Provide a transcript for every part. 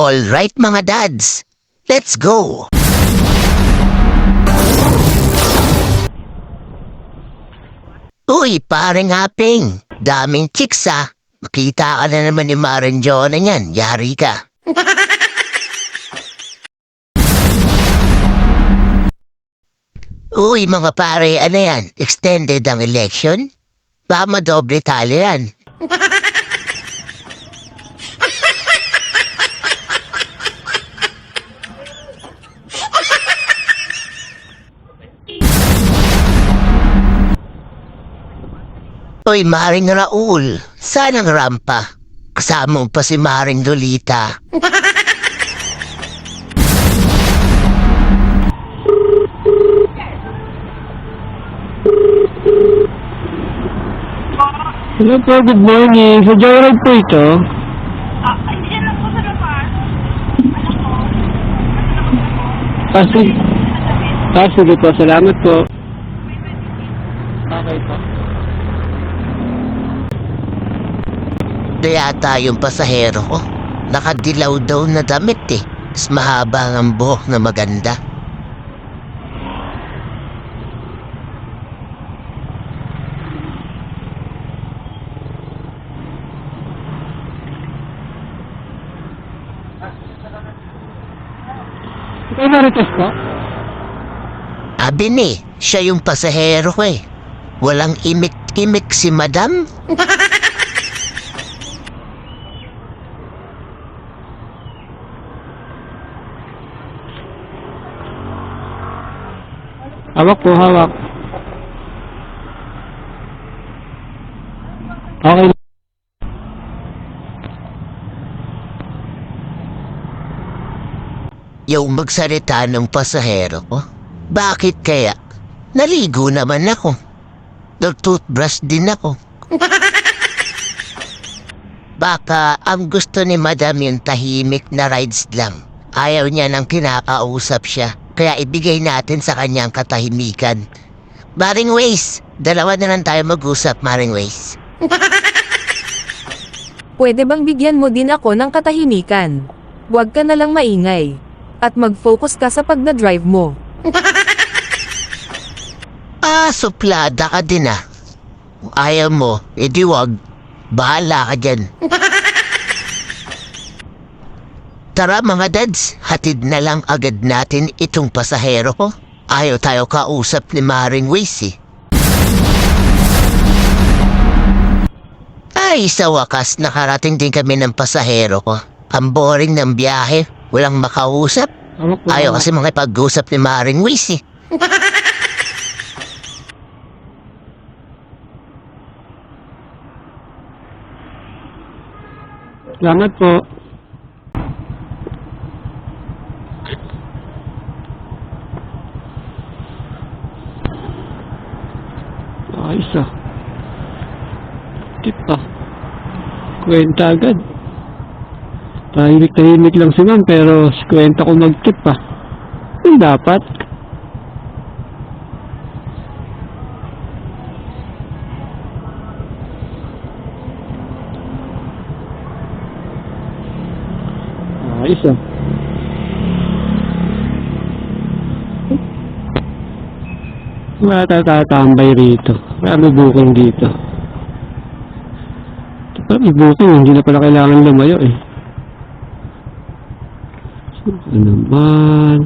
Alright mga dads, let's go! Uy, paring Haping, daming chicks ah. Makita ka na naman ni Maren Jonah niyan, yari ka. Uy mga pare, ano yan? Extended ang election? Baka madoble talo yan. Uy, Maring Raul, saan ang rampa? Kasama mo pa si Maring Lolita. Hello po, good morning. Sa Joyride po ito. Hindi lang po sa labas. Ano po? Sige po, salamat po. Okay po. Yata yung pasahero ko. Nakadilaw daw na damit eh. Mas mahaba ang buhok na maganda. Ikaw Marites po? Abi ni, siya yung pasahero ko eh. Walang imik-imik si madam. Hawak po, hawak. Okay. Yung magsalita ng pasahero ko. Bakit kaya? Naligo naman ako. Nag-toothbrush din ako. Baka ang gusto ni madam yung tahimik na rides lang. Ayaw niya nang kinakausap siya. Kaya ibigay natin sa kanyang katahimikan. Maring Waze, dalawa na lang tayo mag-usap, Maring Waze. Pwede bang bigyan mo din ako ng katahimikan? Huwag ka na lang maingay. At mag-focus ka sa pagdadrive mo. Suplada ka din ah. Kung ayaw mo, edi wag. Bahala ka dyan. Tara mga dads, hatid na lang agad natin itong pasahero ko. Ayaw tayo kausap ni Maring Waze eh. Ay, sa wakas nakarating din kami ng pasahero ko. Ang boring ng biyahe, walang makausap. Hawak po, Ayaw hawak. kasi makipag-usap ni Maring Waze eh. Salamat po. Ayos ah. Tip ah. Kwenta agad. Tahimik lang si ma'am pero kwenta ko mag-tip ah. Yung dapat. Ayos ah. Wala tatambay rito. Wala booking dito. Pero may booking, hindi na pala kailangan lumayo eh. Ano naman?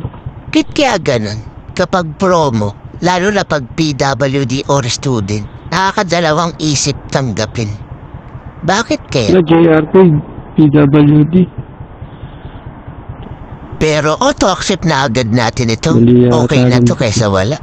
Kit kaya ganun, kapag promo, lalo na pag PWD or student, nakakadalawang isip tanggapin. Bakit kaya? Sila JRP, PWD. Pero auto-accept na agad natin ito. Mali yata Okay na rin. to kaysa wala.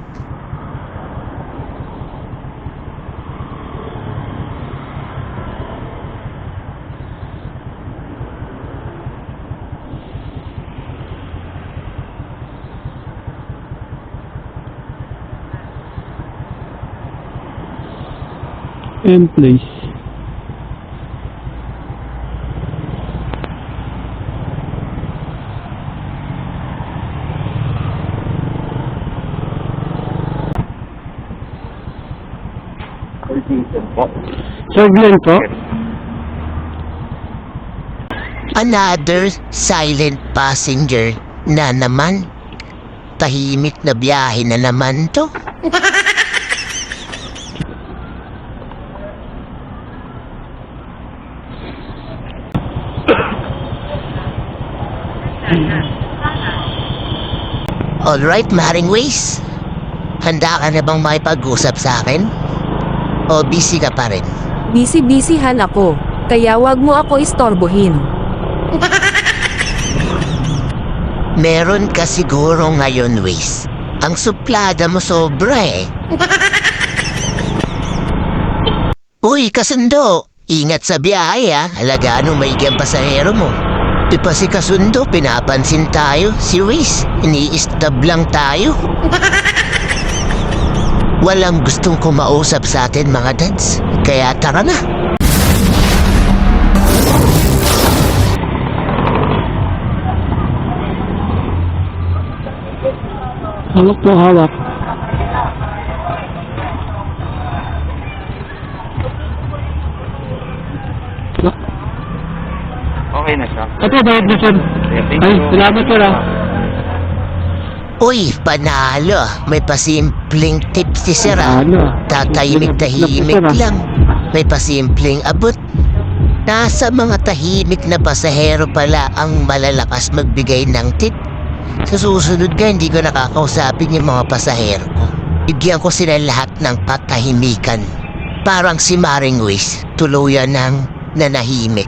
Place. po. Sir Glenn po? Another silent passenger na naman. Tahimik na biyahe na naman to. Alright, Maring Waze. Handa ka na bang makipag-usap sa akin? O busy ka pa rin? Busy-busyhan ako, kaya wag mo ako istorbohin. Meron ka siguro ngayon, Waze. Ang suplada mo sobra eh. Uy, kasundo! Ingat sa biyahe ha. Alagaan mo maigi ang pasahero mo. Di pa si kasundo, pinapansin tayo. Si Waze, ini-stab lang tayo. Walang gustong kumausap sa atin mga dads. Kaya tara na. Hawak po, hawak. Okay na siya. Ito, bayad na sir. Ay, salamat sir ah. Uy, panalo. May pasimpleng tips si Sir ah. Ano? Tatahimik-tahimik lang. May pasimpleng abot. Nasa mga tahimik na pasahero pala ang malalakas magbigay ng tip. Sa susunod ka, hindi ko nakakausapin yung mga pasahero ko. Bigyan ko sila lahat ng patahimikan. Parang si Maring Waze, tuluyan ng nanahimik.